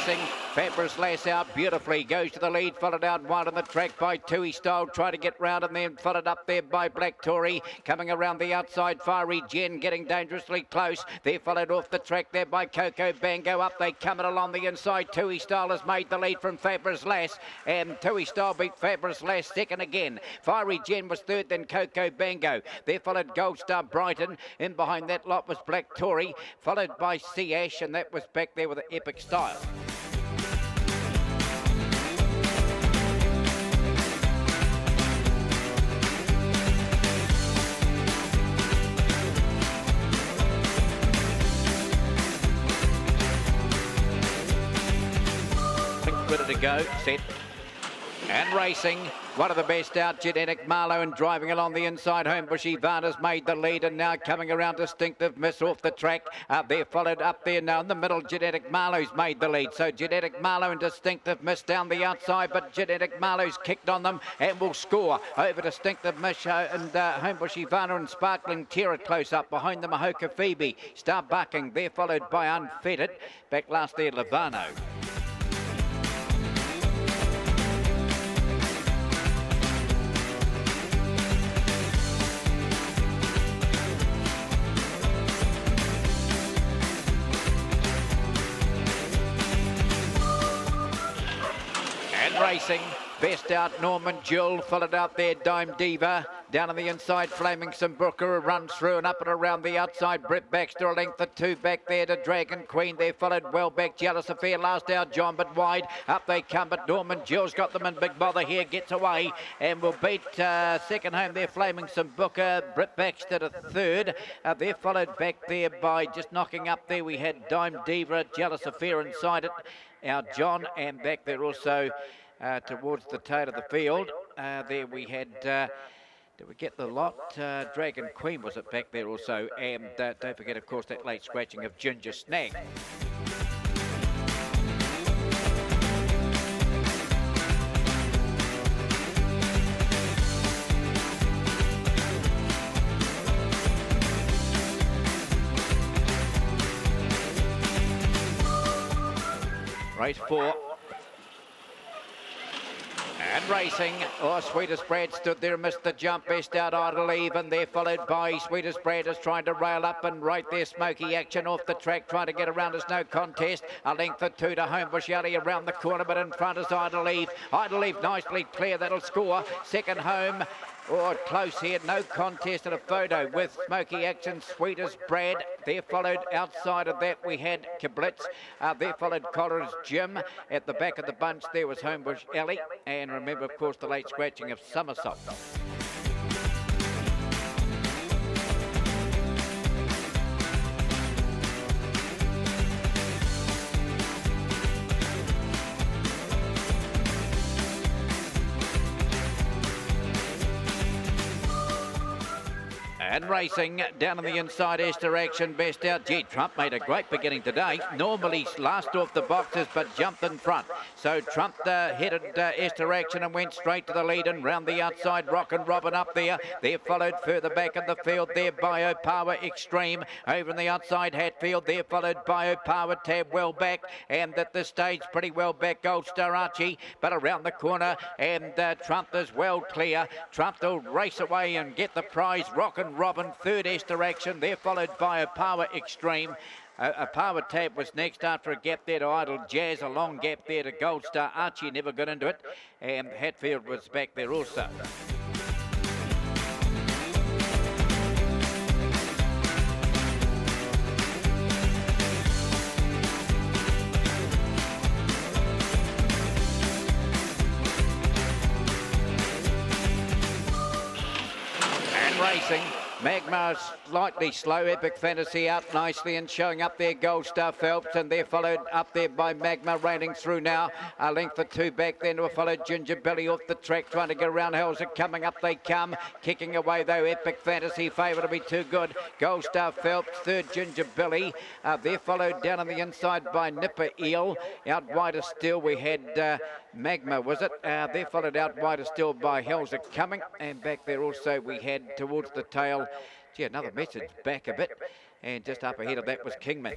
racing. Fabulous Lass out beautifully. Goes to the lead. Followed out wide on the track by Tui Style. Try to get round and then followed up there by Black Tory. Coming around the outside. Fiery Jen getting dangerously close. They're followed off the track there by Coco Bango. Up they come along the inside. Tui Style has made the lead from Fabulous Lass. And Tui Style beat Fabulous Lass second again. Fiery Jen was third, then Coco Bango. There followed Gold Star Brighton. In behind that lot was Black Tory. Followed by Sea Ash, and that was back there with an Epic Style. Ready to go, set and racing. One of the best out, Genetic Marlowe, and driving along the inside. Homebushy Varda's made the lead, and now coming around Distinctive Miss off the track. They're followed up there now in the middle. Genetic Marlowe's made the lead. So Genetic Marlowe and Distinctive Miss down the outside, but Genetic Marlowe's kicked on them and will score over Distinctive Miss and Homebushy Varda and Sparkling Terror close up. Behind them, Mahoka Phoebe. Start bucking. They're followed by Unfettered. Back last there, Lavano. Racing, best out Norman Jewel, followed out there Dime Diva, down on the inside Flaming Sambuca runs through and up and around the outside. Brett Baxter a length or two back there to Dragon Queen. They followed well back Jealous Affair, last out John but wide, up they come, but Norman Jewel's got them in big bother here, gets away and will beat second home there Flaming Sambuca. Brett Baxter to third. They're followed back there by just knocking up there we had Dime Diva, Jealous Affair inside it, our John, and back there also towards the tail of the field. There we had, did we get the lot? Dragon Queen was it back there also. And don't forget, of course, that late scratching of Ginger Snag. Race 4. And racing, Sweetest Brad stood there and missed the jump. Best out Idle Even. They're followed by Sweetest Brad is trying to rail up, and right there Smoky Action off the track trying to get around as no contest. A length or two to Homebush Alley around the corner, but in front is Idle Eve. Idle Eve nicely clear, that'll score. Second home. Close here, no contest and a photo with Smoky Action, Sweetest Brad. They're followed outside of that we had Kiblitz. They're followed Collar's Jim. At the back of the bunch there was Homebush Alley. And remember, of course, the late scratching of Somersault. And racing down on the inside, Esther Action, best out. Gee, Trump made a great beginning today. Normally last off the boxes, but jumped in front. So Trump headed Esther Action and went straight to the lead, and round the outside, Rockin' Robin up there. They're followed further back in the field there, Biopower Extreme. Over in the outside, Hatfield. They're followed Biopower, Tab well back. And at this stage, pretty well back, Gold Star Archie. But around the corner, and Trump is well clear. Trump will race away and get the prize. Rockin' Robin, third Esther Action. They're followed by a Power Extreme. A Power Tab was next after a gap there to Idle Jazz. A long gap there to Gold Star Archie. Never got into it. And Hatfield was back there also. And racing. Magma slightly slow, Epic Fantasy out nicely and showing up there Gold Star Phelps, and they're followed up there by Magma raining through now. A length or two back then to followed Ginger Billy off the track trying to get around. How's it coming up? They come. Kicking away though, Epic Fantasy favour to be too good. Gold Star Phelps, third Ginger Billy. They're followed down on the inside by Nipper Eel. Out wider still we had Magma, was it? They're followed out wider still by Hell's It Coming, and back there also we had towards the tail. Gee, another message back a bit, and just up ahead of that was Kingman.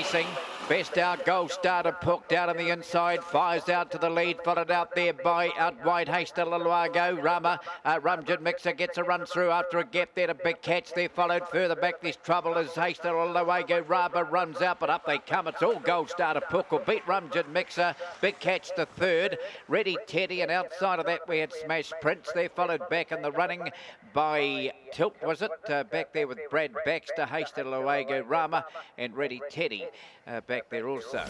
racing. Best out, Gold Star to Puck out on the inside, fires out to the lead, followed out there by out wide Hasty Laluago. Rumjin Mixer gets a run through after a gap there to Big Catch. They're followed further back. This trouble as Hasty Laluago. Rama runs out, but up they come. It's all Gold Star to Puck will beat Rumjin Mixer. Big Catch the third. Ready Teddy, and outside of that we had Smash Prince. They're followed back in the running by Tilt, was it? Back there with Brad Baxter, Hasty Laluago, Rama, and Ready Teddy back there also.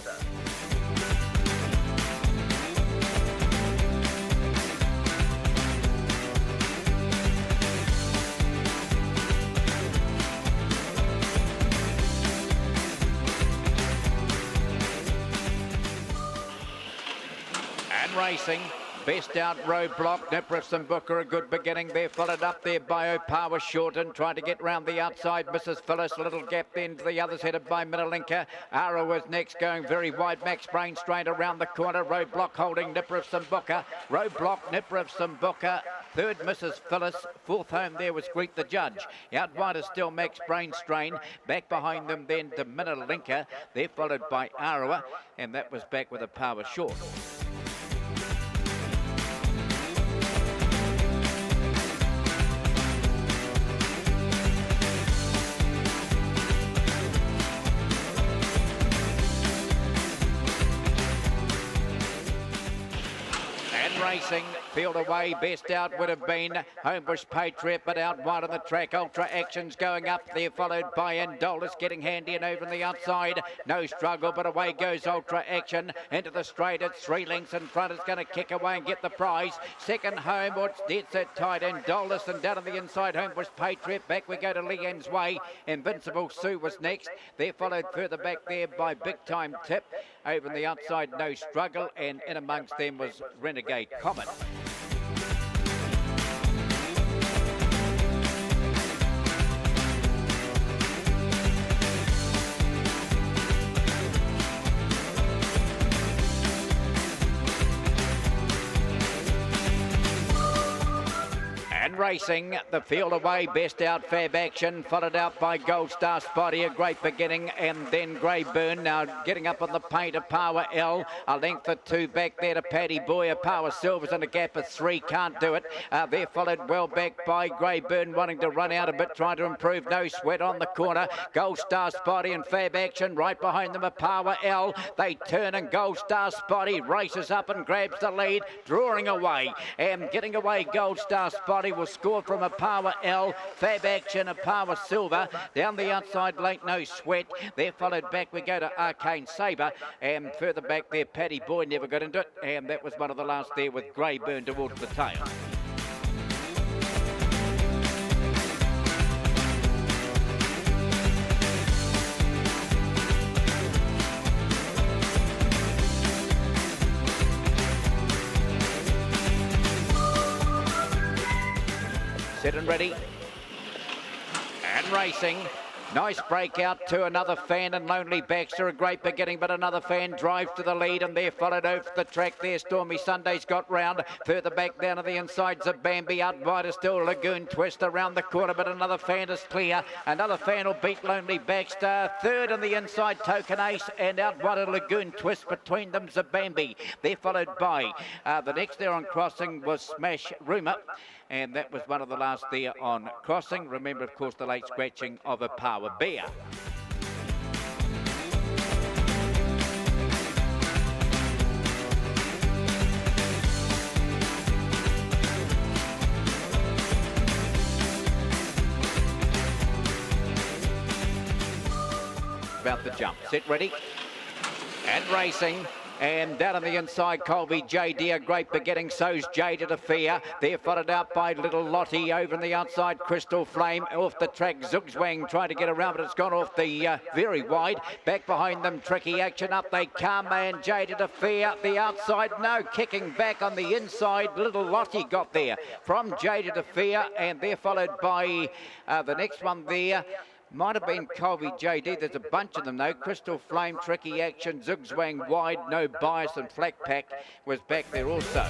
And racing. Best out Roadblock, Nipress and Booker, a good beginning there, followed up there by O'Power Shorten, trying to get round the outside. Mrs. Phyllis, a little gap then to the others, headed by Middlinka. Ara was next, going very wide. Max Brain straight around the corner. Roadblock holding Nipress and Booker. Roadblock, Nipress and Booker. Third, Mrs. Phyllis. Fourth home there was Greet the Judge. Out wide is still Max Brain Strain. Back behind them then to Middlinka. They're followed by Arawa, and that was back with a power short. Racing, field away, best out would have been Homebush Patriot, but out wide on the track. Ultra Action's going up there, followed by Indolus, getting handy and over on the outside. No struggle, but away goes Ultra Action into the straight. It's 3 lengths in front. It's going to kick away and get the prize. Second home, it's dead set tight. Indolus, and down on the inside, Homebush Patriot. Back we go to Leanne's Way. Invincible Sue was next. They're followed further back there by Big Time Tip. Over on the outside, No Struggle, and in amongst them was Renegade Comet. And racing, the field away, best out Fab Action, followed out by Gold Star Spotty, a great beginning, and then Grey Burn now getting up on the paint of Power L, a length or 2 back there to Paddy Boy, a Power Silver's in a gap of 3, can't do it. They're followed well back by Grey Burn, wanting to run out a bit, trying to improve. No Sweat on the corner. Gold Star Spotty and Fab Action right behind them, a Power L. They turn and Gold Star Spotty races up and grabs the lead, drawing away and getting away. Gold Star Spotty will score from a Power L. Fab Action, a Power Silver. Down the outside late, No Sweat. They're followed back. We go to Arcane Sabre, and further back there, Paddy Boy never got into it, and that was one of the last there with Grey Burn towards the tail. Set and ready, and racing. Nice breakout to another fan and Lonely Baxter, a great beginning, but another fan drives to the lead, and they're followed over the track there. Stormy Sunday's got round. Further back down to the insides of Bambi. Out wide is still Lagoon Twist around the corner, but another fan is clear. Another fan will beat Lonely Baxter. Third on the inside, Token Ace, and out wide a Lagoon Twist. Between them, Zabambi. They're followed by the next there on crossing was Smash Rumour. And that was one of the last there on crossing. Remember, of course, the late scratching of a Power Bear. About the jump. Set, ready, and racing. And down on the inside, Colby JD, a great beginning. So's Jaded Affair. They're followed out by Little Lottie. Over on the outside, Crystal Flame. Off the track, Zugzwang trying to get around, but it's gone off the very wide. Back behind them, Tricky Action. Up they come, and Jaded Affair. The outside, no, kicking back on the inside. Little Lottie got there from Jaded Affair, and they're followed by the next one there. Might have been Colby JD. There's a bunch of them though. Crystal Flame, Tricky Action, Zugzwang wide, No Bias, and Flack Pack was back there also.